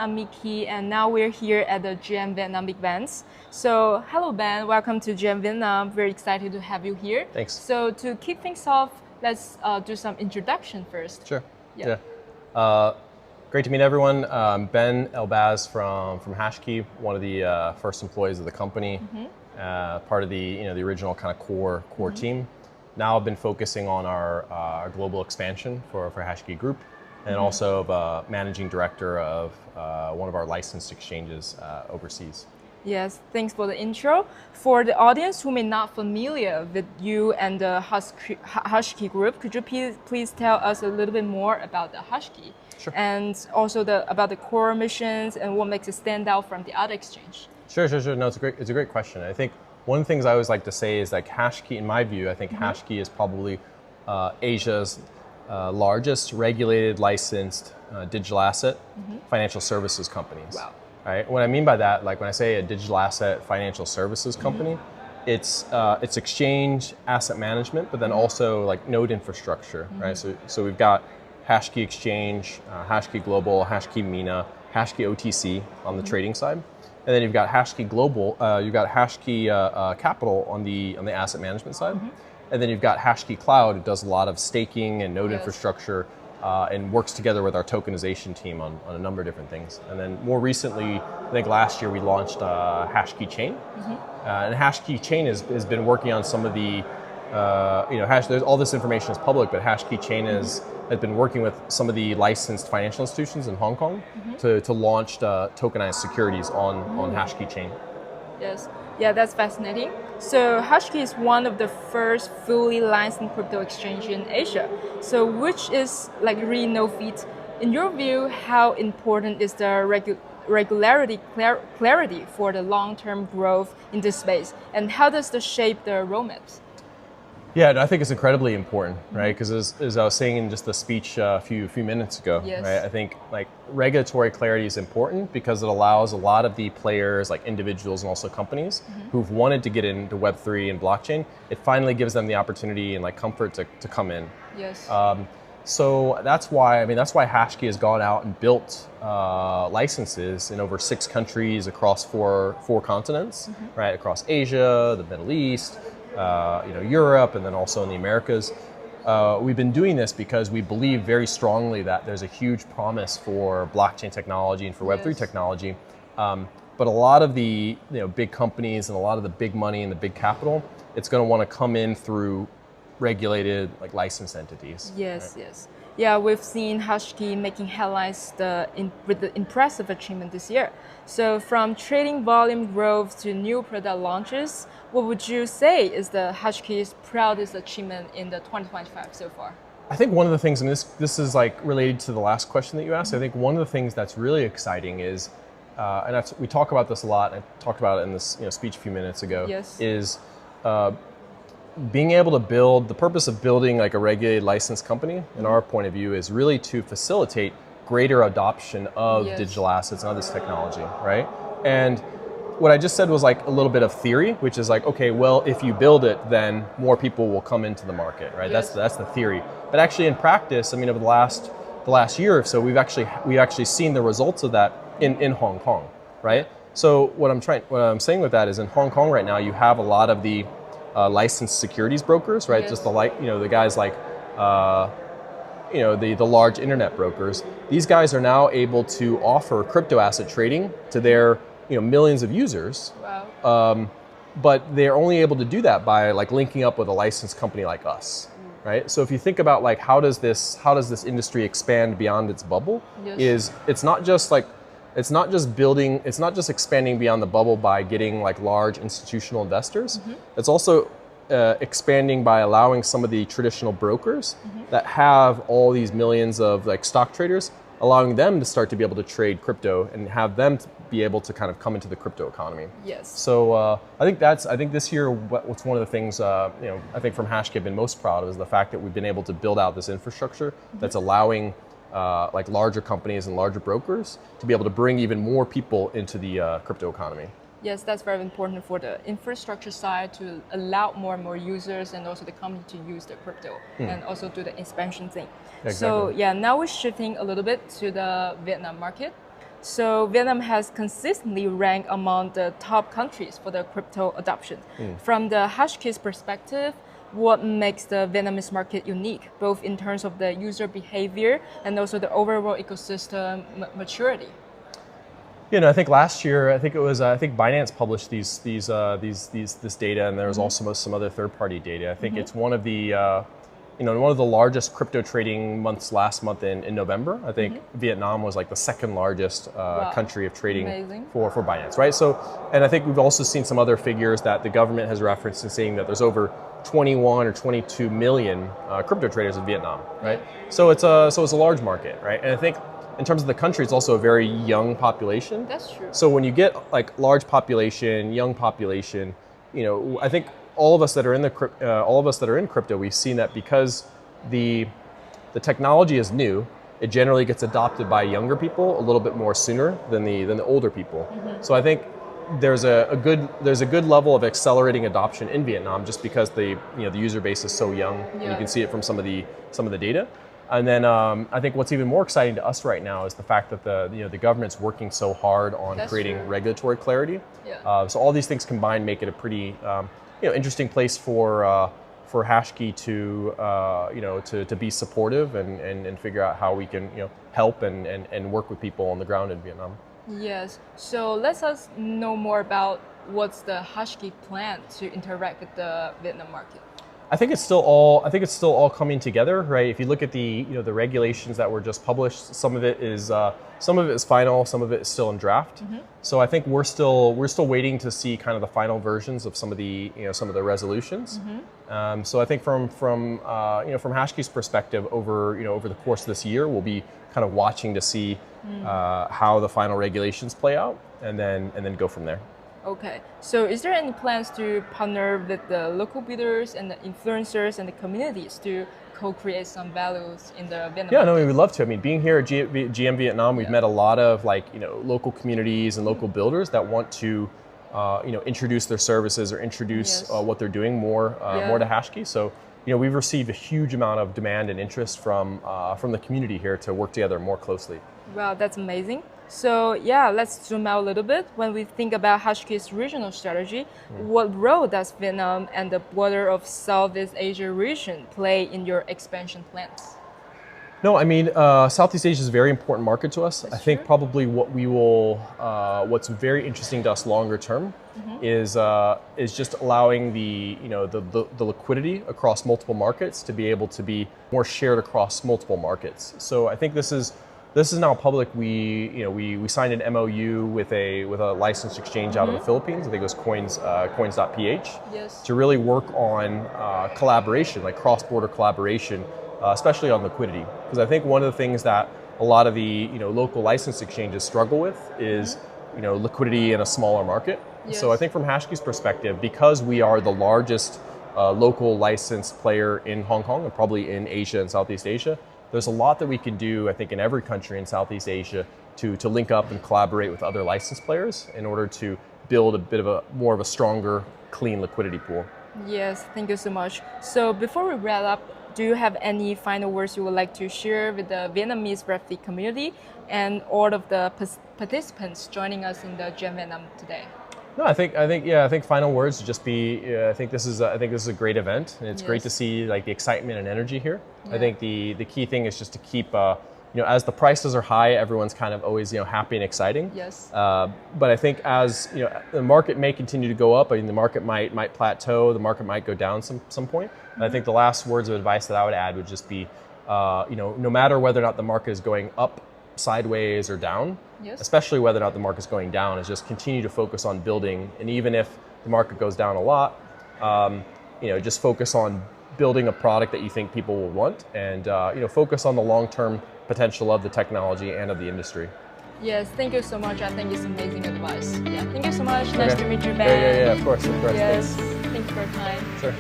I'm Miki, and now we're here at the GM Vietnam events. So, hello Ben, welcome to GM Vietnam. Very excited to have you here. Thanks. So, to kick things off, let's do some introduction first. Sure. Yeah. Great to meet everyone. Ben EL-Baz from HashKey, one of the first employees of the company, part of the the original kind of core team. Now I've been focusing on our global expansion for HashKey Group, and also managing director of one of our licensed exchanges overseas. Yes, thanks for the intro. For the audience who may not familiar with you and the HashKey Group, could you please tell us a little bit more about the HashKey? Sure. And also about the core missions and what makes it stand out from the other exchange? Sure. No, it's a great question. I think one of the things I always like to say is like HashKey, in my view, I think HashKey is probably Asia's largest regulated, licensed digital asset financial services companies. Wow. Right? What I mean by that, like when I say a digital asset financial services company, it's exchange asset management, but then also like node infrastructure, right? So we've got HashKey Exchange, HashKey Global, HashKey MENA, HashKey OTC on the trading side, and then you've got HashKey Global, you've got HashKey Capital on the asset management side, and then you've got HashKey Cloud, who does a lot of staking and node infrastructure. And works together with our tokenization team on a number of different things. And then more recently, I think last year we launched HashKey Chain. And HashKey Chain has been working on some of the, there's all this information is public, but HashKey Chain has been working with some of the licensed financial institutions in Hong Kong to launch tokenized securities on HashKey Chain. Yes, yeah, that's fascinating. So HashKey is one of the first fully licensed crypto exchange in Asia. So which is like really no feat. In your view, how important is the clarity for the long-term growth in this space? And how does this shape the roadmaps? Yeah, I think it's incredibly important, right? Because as I was saying in just the speech a few minutes ago, right? I think like regulatory clarity is important because it allows a lot of the players, like individuals and also companies, who've wanted to get into Web3 and blockchain. It finally gives them the opportunity and like comfort to come in. Yes. So that's why HashKey has gone out and built licenses in over 6 countries across four continents, right? Across Asia, the Middle East. Europe, and then also in the Americas. We've been doing this because we believe very strongly that there's a huge promise for blockchain technology and for Web3 technology. But a lot of the big companies and a lot of the big money and the big capital, it's going to want to come in through regulated, like licensed entities. Yes, right? yes. Yeah, we've seen HashKey making headlines with the impressive achievement this year. So from trading volume growth to new product launches, what would you say is the HashKey's proudest achievement in the 2025 so far? I think one of the things, and this is like related to the last question that you asked, I think one of the things that's really exciting is, and we talk about this a lot, and I talked about it in this speech a few minutes ago, is being able to build, the purpose of building like a regulated licensed company, in our point of view, is really to facilitate greater adoption of digital assets and of this technology, right? And what I just said was like a little bit of theory, which is like, okay, well, if you build it, then more people will come into the market, right? That's the theory. But actually in practice, I mean, over the last year or so, we've actually seen the results of that in Hong Kong, right? So what I'm saying with that is in Hong Kong right now, you have a lot of the licensed securities brokers, right? Just the guys like the large internet brokers. These guys are now able to offer crypto asset trading to their millions of users. Wow. But they're only able to do that by like linking up with a licensed company like us, right? So if you think about like how does this industry expand beyond its bubble? It's not just expanding beyond the bubble by getting like large institutional investors. It's also expanding by allowing some of the traditional brokers that have all these millions of like stock traders, allowing them to start to be able to trade crypto and have them to be able to kind of come into the crypto economy. Yes. So I think this year what's one of the things I think from HashKey I've been most proud of is the fact that we've been able to build out this infrastructure that's allowing like larger companies and larger brokers to be able to bring even more people into the crypto economy. Yes, that's very important for the infrastructure side to allow more and more users and also the company to use the crypto and also do the expansion thing. Exactly. So yeah, now we're shifting a little bit to the Vietnam market. So Vietnam has consistently ranked among the top countries for the crypto adoption. From the HashKey's perspective, what makes the Vietnamese market unique, both in terms of the user behavior and also the overall ecosystem maturity? I think last year, I think Binance published this data, and there was also some other third-party data. I think it's one of the one of the largest crypto trading months last month in November. I think Vietnam was like the second largest country of trading for Binance, right? So, and I think we've also seen some other figures that the government has referenced in saying that there's over 21 or 22 million crypto traders in Vietnam, right? So it's a large market, right? And I think in terms of the country, it's also a very young population. That's true. So when you get like large population, young population, I think all of us that are in crypto, we've seen that because the technology is new, it generally gets adopted by younger people a little bit more sooner than the older people. So I think there's a good level of accelerating adoption in Vietnam just because the user base is so young. And you can see it from some of the data. And then I think what's even more exciting to us right now is the fact that the government's working so hard on creating regulatory clarity. So all these things combined make it a pretty interesting place for HashKey to be supportive and figure out how we can help and work with people on the ground in Vietnam. Yes. So let us know more about what's the HashKey plan to interact with the Vietnam market. I think it's still all coming together, right? If you look at the regulations that were just published, some of it is final, some of it is still in draft. So I think we're still waiting to see kind of the final versions of some of the resolutions. So I think from HashKey's perspective, over the course of this year, we'll be kind of watching to see how the final regulations play out, and then go from there. Okay, so is there any plans to partner with the local builders and the influencers and the communities to co-create some values in the Vietnam? Yeah, no, we'd love to. I mean, being here at GM Vietnam, we've met a lot of local communities and local builders that want to introduce their services or introduce what they're doing more to HashKey. So we've received a huge amount of demand and interest from the community here to work together more closely. Wow, that's amazing. So yeah, let's zoom out a little bit. When we think about HashKey's regional strategy, what role does Vietnam and the border of Southeast Asia region play in your expansion plans? No, I mean, Southeast Asia is a very important market to us. I think probably what's very interesting to us longer term is just allowing the liquidity across multiple markets to be able to be more shared across multiple markets. So I think this is now public. We signed an MOU with a licensed exchange out of the Philippines. I think it was coins.ph to really work on collaboration, like cross-border collaboration, especially on liquidity. Because I think one of the things that a lot of the local licensed exchanges struggle with is liquidity in a smaller market. So I think from HashKey's perspective, because we are the largest local licensed player in Hong Kong and probably in Asia and Southeast Asia, there's a lot that we can do, I think, in every country in Southeast Asia to link up and collaborate with other licensed players in order to build a bit of more of a stronger, clean liquidity pool. Yes, thank you so much. So before we wrap up, do you have any final words you would like to share with the Vietnamese Web3 community and all of the participants joining us in the GM Vietnam today? No, I think final words would just be I think this is a great event, and it's great to see like the excitement and energy here. I think the key thing is just to keep as the prices are high, everyone's kind of always happy and exciting. But I think as the market may continue to go up. I mean, the market might plateau, the market might go down some point. And I think the last words of advice that I would add would just be no matter whether or not the market is going up, sideways, or down, especially whether or not the market's going down, is just continue to focus on building. And even if the market goes down a lot, just focus on building a product that you think people will want, and focus on the long-term potential of the technology and of the industry. Yes, thank you so much. I think it's amazing advice. Yeah, thank you so much. Nice to meet you, Ben. Yeah, of course. Yes, thanks for your time. Sure.